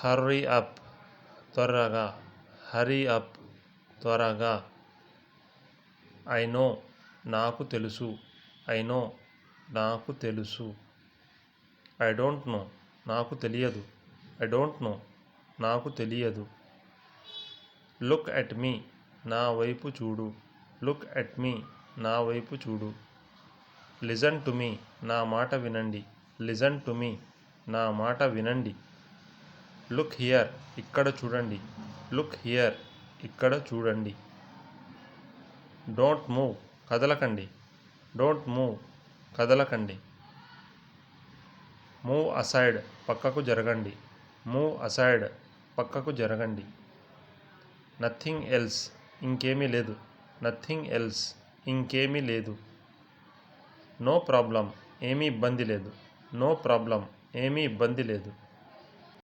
Hurry up, త్వరగా. Hurry up, త్వరగా. I know, నాకు తెలుసు. ఐ నో, నాకు తెలుసు. ఐ డోంట్ నో, నాకు తెలియదు. ఐ డోంట్ నో, నాకు తెలియదు. లుక్ ఎట్ మీ, నా వైపు చూడు. లుక్ ఎట్ మీ, నా వైపు చూడు. లిజన్ టు మీ, నా మాట వినండి. లిజన్ టు మీ, నా మాట వినండి. లుక్ హియర్, ఇక్కడ చూడండి. లుక్ హియర్, ఇక్కడ చూడండి. డోంట్ మూవ్, కదలకండి. డోంట్ మూవ్, కదలకండి. మూవ్ అసైడ్, పక్కకు జరగండి. మూవ్ అసైడ్, పక్కకు జరగండి. నథింగ్ ఎల్స్, ఇంకేమీ లేదు. నథింగ్ ఎల్స్, ఇంకేమీ లేదు. నో ప్రాబ్లం, ఏమీ ఇబ్బంది లేదు. నో ప్రాబ్లం, ఏమీ ఇబ్బంది లేదు.